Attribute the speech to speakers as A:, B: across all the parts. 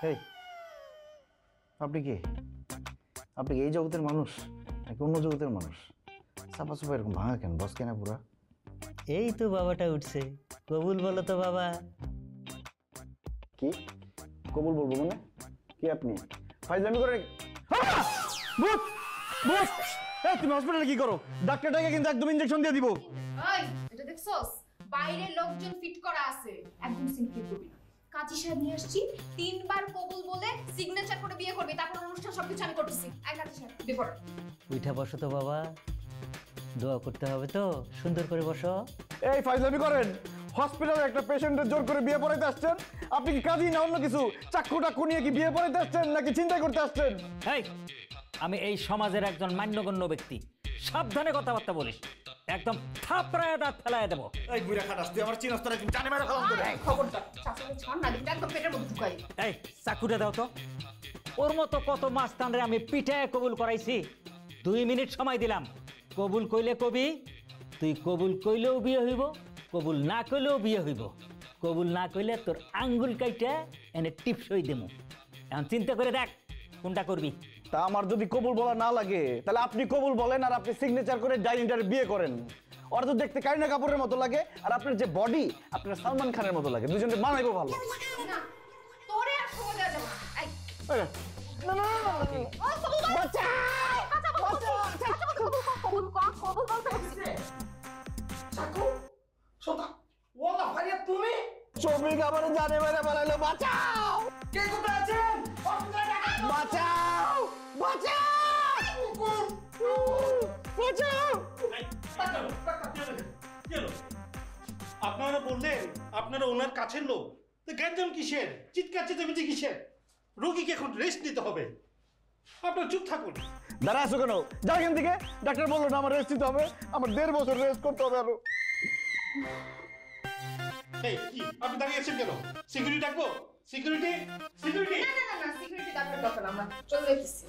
A: এই আপনি কে? আপনি কি এই জগতের মানুষ নাকি অন্য জগতের মানুষ? চাপা চাপা এরকম ভাঙা কেন? বস কেনা পুরা?
B: এই তো বাবাটা উঠছে, কবুল বলো তো বাবা।
A: কি কবুল বলবো মানে? কি আপনি ফাইজলামি করে? তুমি হসপিটালে কি করো? ডাক্তারটাকে কিন্তু একদম ইনজেকশন দিয়ে দিব।
C: এই এটা দেখছস? বাইরে লোকজন ফিট করা আছে, একদম সিম্পল করবি না। কাজী সাহেব নিয়ে আসছি, 3 বার কবুল বলে সিগনেচার করে বিয়ে করবি, তারপর অনুষ্ঠান সবকিছু আমি করতেছি। এই কাজী সাহেব বিপর
B: উঠা বসো তো বাবা, দোয়া করতে হবে তো, সুন্দর করে বসো।
A: এই ফাইজলামি করেন? হসপিটালে একটা পেশেন্টের জোর করে বিয়ে পড়াইতে আসছেন? আপনি কি কাজী না অন্য কিছু? চাক্ষু টাক্ষু নিয়ে কি বিয়ে পড়াইতে আসছেন নাকি চিন্তা করতে আসছেন?
B: এই আমি এই সমাজের একজন মান্যগণ্য ব্যক্তি, সাবধানে কথাবার্তা বলিস, একদম থাপড়ায় দাঁত ফেলায় দেবো।
A: এই বুইড়া খাটাস, তুই আমার চিনস তোরা জানি মারা খালাম তোরে।
C: খবরদার চাচাকে ছাড় না, কিন্তু একদম পেটের মধ্যে ঢুকাই।
B: এই চাকুটা দাও তো। ওর মতো কত মাস্তানরে আমি পিঠায় কবুল করাইছি। 2 মিনিট সময় দিলাম, কবুল কইলে কবি, তুই কবুল কইলেও বিয়ে হইব, কবুল না কইলেও বিয়ে হইব। কবুল না কইলে তোর আঙ্গুল কাইটা এনে টিপসই দেবো। এখন চিন্তা করে দেখ কোনটা করবি।
A: তা আমার যদি কবুল বলা না লাগে তাহলে আপনি কবুল বলেন আর আপনি সিগনেচার করে ডাইনিংটারে বিয়ে করেন। ওরা তো দেখতে কারিনা কাপুরের মতো লাগে আর আপনার যে বডি আপনার সালমান খানের মতো লাগে, দুজনকে মানাইবো ভালো।
C: না তোরে আর সময় দেওয়া যাবে না। এই
A: না না
C: ও কবুল বল, বাঁচাও বাঁচাও কবুল কর, কবুল বলতে হচ্ছে।
D: চাকু সোনা ওলা ভাইয়া তুমি
A: শফিক আমার জানে মেরে বানাইলো, বাঁচাও
D: কে কোথায় আছেন? হসপিটালে ডাকা
A: বাঁচাও বাঁচাও বাঁচাও।
E: আপনারা বললেন আপনারা ওনার কাছের লোক, তো গ্যাঞ্জাম কিসের? চিৎকার চেঁচামেচি কিসের? রোগীকে এখন রেস্ট নিতে হবে, আপনারা চুপ থাকুন।
A: দাঁড়া আছো কেন? যা এখান থেকে। ডাক্তার বললো না আমার রেস্ট নিতে হবে, আমার 1.5 বছর রেস্ট করতে হবে আরো।
E: এই কি আপনি দাঁড়িয়ে আছেন কেন? সিকিউরিটি ডাকবো? সিকিউরিটি সিকিউরিটি
C: না সিকিউরিটি দরকার আমরা চলে যাইতেছি।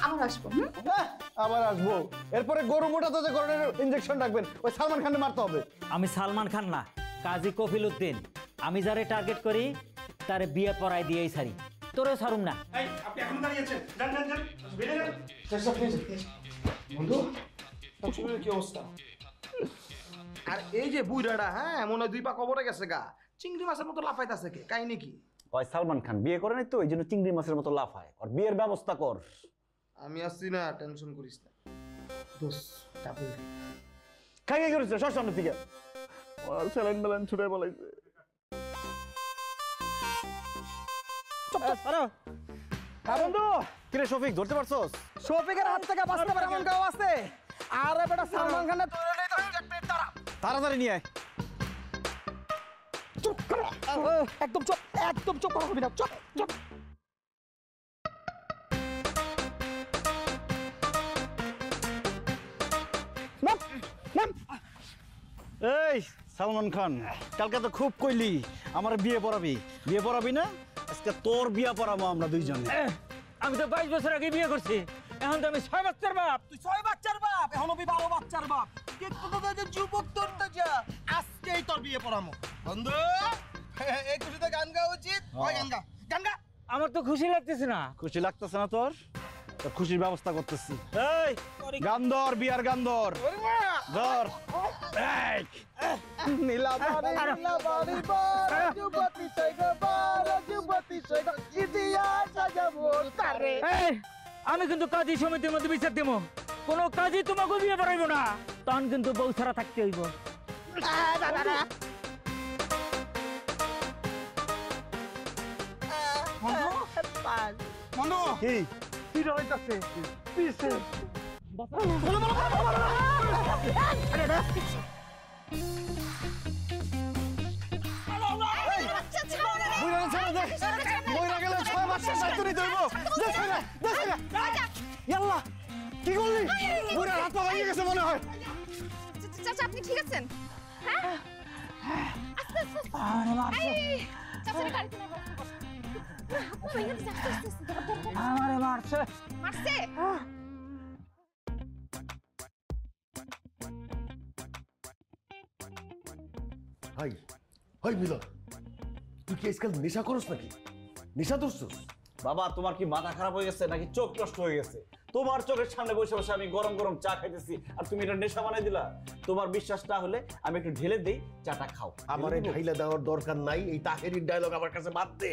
C: আমার আসবো।
A: হ্যাঁ আবার আসবো। এরপরে গরু মোটা তাজা করণের ইনজেকশন রাখবেন, ওই সালমান খানকে মারতে হবে।
B: আমি সালমান খান না, কাজী কফিল উদ্দিন। আমি যারে টার্গেট করি তারে বিয়ে পড়াই দিয়েই ছাড়ি, তোরেও ছাড়ুম না।
E: এই আপনি এখন দাঁড়িয়ে আছেন, যান যান যান বেরিয়ে যান।
D: বন্ধু তোর শরীরের কি অবস্থা? আর এই যে বুইড়াটা, হ্যাঁ মনে হয় 2 পা কবরে গেছে গা, চিংড়ি মাছের মতো লাফাইতাছে কে? কাহিনী কি?
A: ওই সালমান খান বিয়ে করে নাই তো এই জন্য চিংড়ি মাছের মতো লাফায়। আর বিয়ের ব্যবস্থা কর।
D: আমি আসছি না, টেনশন করিস না দোস। চাপে
A: খাই খাই করেছে সব সামনে থেকে। আর স্যালাইন মেলাইন ছুটে বলাইছে। হ্যাঁ বন্ধু, কিরে শফিক ধরতে পারছস?
D: শফিকের হাত থেকে বাঁচতে পারে এমন কেউ আছে? আরে বেটা সালমান খানের তোরে নেই তো 1 মিনিট দাঁড়া।
A: তাড়াতাড়ি নিয়ে আয়।
D: চুপ কর, একদম চুপ, একদম চুপ করো না, চুপ চুপ। নাম নাম।
A: এই সালমান খান, কালকে তো খুব কইলি আমার বিয়ে পড়াবি। বিয়ে পড়াবি না? আজকে তোর বিয়ে পড়াবো আমরা দুইজনে।
B: আমি তো 22 বছর আগে বিয়ে করছি, এখন তো আমি 6 বাচ্চার বাপ।
D: তুই 6 বাচ্চার বাপ, এখন আমি 12 বাচ্চার বাপ। কিন্তু তোদের যে যুবক তোরটা যা, আজকেই তোর বিয়ে পড়ামো। বন্ধু এই খুশিতে গান গাওয়া উচিত। ওই গান গা, গান গা।
B: আমার তো খুশি লাগতেছে না।
A: খুশি লাগতেছে না তোর? তোর খুশির ব্যবস্থা করতেছি। এই গান ধর, বিয়ার গান ধর। ধর। এই
D: নীলাবাড়ি নীলাবাড়ি বার যুবতী সৈগো বার যুবতী সৈগো ইতিহাস সাজাবো তারে।
B: এই, আমি কিন্তু কাজী সমিতির মধ্যে বিচার দেবো, কোনো কাজই তোমাকে বিয়ে পড়াইবো না, তখন কিন্তু বউ ছাড়া থাকতে হইব।
D: বন্ধু
A: কি
D: কি রইতাছে পিছে?
A: বুইরা ছাড়া দে। বইরা গেলে 6 মাসের দায়িত্ব নিতে হইব। দে ছাড়া, দে ছাড়া। ইয়াল্লাহ কি করলি? বুইরা হাত পা ভেঙে গেছে মনে হয়।
C: চাচা আপনি ঠিক আছেন? হ্যাঁ আস্তে আস্তে
B: আরে মারছে,
C: চাচার গাড়িতে না বসতে বসতে
B: আমারে মারছে।
C: মারছে।
F: হাই হাই মিলন, তুই কি আজকাল নেশা করস নাকি? নেশা ধরছস?
A: বাবা তোমার কি মাথা খারাপ হয়ে গেছে নাকি চোখ নষ্ট হয়ে গেছে? তোমার চোখের সামনে বসে বসে আমি গরম গরম চা খাইতেছি আর তুমি এটা নেশা বানাই দিলা। তোমার বিশ্বাস না হলে আমি একটু ঢেলে দেই, চাটা খাও।
F: আমার এই ঢাইলা দেওয়ার দরকার নাই, এই তাহেরির ডায়লগ আমার কাছে বাদ দে।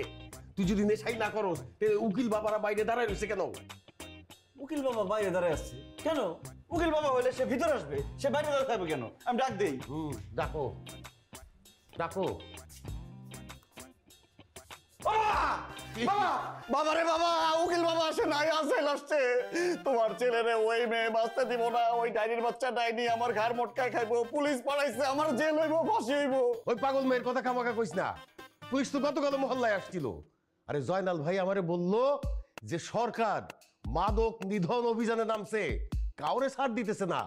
F: তুই যদি নেশাই না করস উকিল বাবারা বাইরে দাঁড়ায় রয়েছে কেন?
A: উকিল বাবা বাইরে দাঁড়ায় আছে কেন? উকিল বাবা হলে সে ভিতরে আসবে, সে বাইরে দাঁড়াতে হবে কেন? আমি ডাক দেই।
F: ডাকো ডাকো।
A: বাবা রে বাবা, উকিল বাবা আসে নাই, আসে লাস্টে তোমার ছেলেরে ওই মেয়ে বাঁচতে দিব না, ওই ডাইনির বাচ্চা ডাইনি আমার ঘর মটকায় খাইবো, পুলিশ পালাইছে, আমার জেল হইব, ফাঁসি হইব।
F: ওই পাগল মেয়ের কথা কামাকা কইস না, পুলিশ তো গতকাল মহল্লায় আসছিল। আরে জয়নাল ভাই আমারে বলল যে সরকার মাদক নিধন অভিযানে নামছে, কাউরে ছাড় দিতেছে না,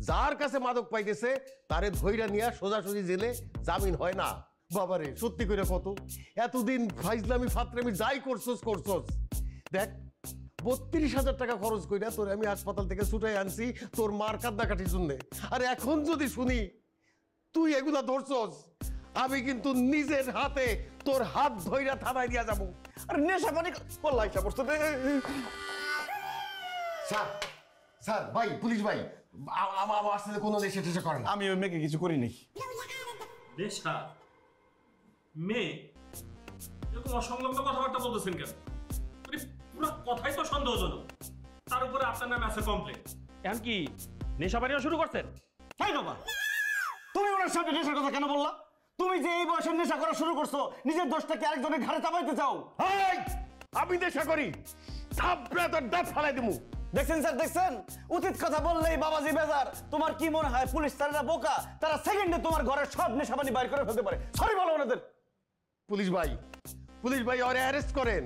F: যার কাছে মাদক পাইতেছে তারে ধইরা নিয়ে সোজাসুজি জেলে, জামিন হয় না। বাবারে সত্যি করে কত এতদিন ফাইজলামি ফাতরামি যাই করছস দেখ, 32,000 টাকা খরচ কইরা তোর আমি হাসপাতাল থেকে ছুটাই আনছি তোর মার কান্দাকাটির জন্য। আর এখন যদি শুনি তুই এগুলা ধরছস, আমি কিন্তু নিজের হাতে তোর হাত ধইরা থানায় দিয়া যাবো।
A: আর নেশা পানি পল্লাই করছো।
F: স্যার স্যার ভাই, পুলিশ ভাই, আমার সাথে কোনো নেশা টেশা করে না।
A: আমি ওই মেয়েকে কিছু করিনি।
E: নেশা? মেয়ে? এরকম অসংলগ্ন কথাবার্তা বলতেছেন কেন? মানে পুরো কথাই তো সন্দেহজনক। তার উপরে আপনার নামে আছে কমপ্লেন। এখন কি নেশা বানিয়ে শুরু করছেন?
A: তাই বাবা, তুমি ওনার সামনে নেশার কথা কেন বললা? তুমি যে এই বয়সে নেশা করা শুরু করছো, নিজের দোষটাকে আরেকজনের ঘাড়ে চাপাইতে চাও।
F: এই, আমি নেশা করি, থাপড়ে তোর দাঁত ফালাই দিমু।
A: দেখছেন স্যার, দেখছেন? উচিত কথা বললেই বাবাজি বেজার। তোমার কি মনে হয় পুলিশ স্যারেরা বোকা? তারা সেকেন্ডে তোমার ঘরের সব নেশাবানি বাইর করে ফেলতে পারে। সরি বলো ওনাদের।
F: পুলিশ ভাই ওরে অ্যারেস্ট করেন।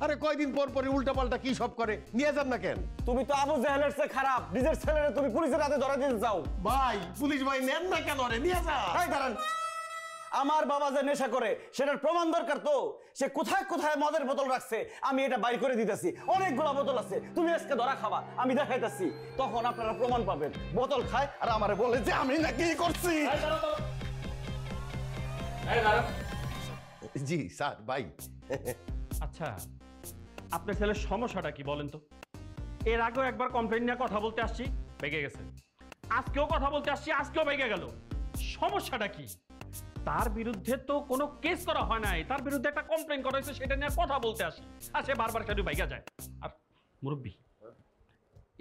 F: আরে কয়দিন পর পরে উল্টা পাল্টা কি সব করে, নিয়ে যান না কেন?
A: তুমি তো আবু জাহেলের চেয়ে খারাপ, নিজের ছেলেরে তুমি পুলিশের হাতে ধরা দিতে চাও।
F: ভাই পুলিশ ভাই নেন না কেন, রে নিয়ে যা।
A: এই দাঁড়ান, আমার বাবা যে নেশা করে সেটার প্রমাণ দরকার তো। সে কোথায় কোথায় মদের বোতল রাখছে আমি এটা বাইর করে দিতেছি। অনেকগুলো বোতল আছে, তুমি আজকে ধরা খাবা, আমি দেখাইতেছি, তখন আপনারা প্রমাণ পাবেন। বোতল খায় আর আমারে বলে যে আমি নাকি করছি।
F: জি স্যার ভাই।
G: আচ্ছা, আপনার ছেলের সমস্যাটা কি বলেন তো? এর আগেও একবার কমপ্লেন নিয়ে কথা বলতে আসছি, বেগে গেছে। আজকেও কথা বলতে আসছি, আজকেও বেগে গেল। সমস্যাটা কি? তার বিরুদ্ধে তো কোনো কেস করা হয় নাই, তার বিরুদ্ধে একটা কমপ্লেন করা হয়েছে, সেটা নিয়ে কথা বলতে আসি, আর সে বারবার সেটা বাইগা যায়। আর মুরব্বী,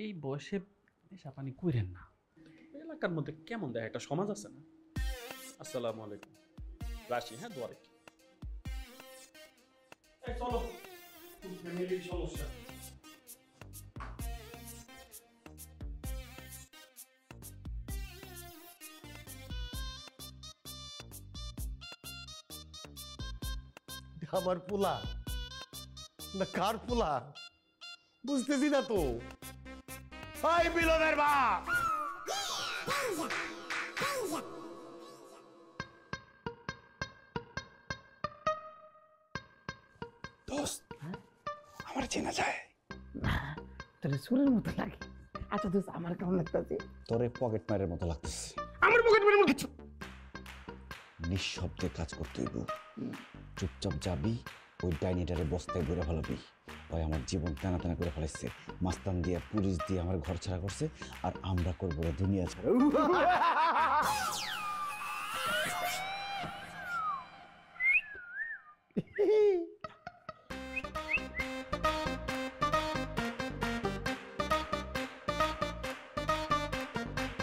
G: এই বয়সে নেশা পানি কইরেন না। এলাকার মধ্যে কেমন দেয় একটা সমাজ আছে না? আসসালামু আলাইকুম, রাশি, হ্যাঁ দোয়া রেখে। চলো, ফ্যামিলির সমস্যা।
F: আমার পোলা না কার পোলা বুঝতেছি না তো। হাই বিলনের বাপ,
A: দোস্ত, আমার চেনা যায়
H: না, তোর সুরের মতো লাগে। আচ্ছা দোস্ত, আমার কেমন লাগতেছে?
A: তোরে পকেট মারের মতো লাগতেছে।
H: আমার পকেট মেরে মতো।
A: নিঃশব্দে কাজ করতে হইব। চুপচাপ যাবি, ওই ডাইনিটারে বস্তায় ভরে ফেলাবি। ওই আমার জীবন টানা টানা করে ফেলাইছে, মাস্তান দিয়ে পুলিশ দিয়ে আমার ঘর ছাড়া করছে, আর আমরা করবো দুনিয়া ছাড়া।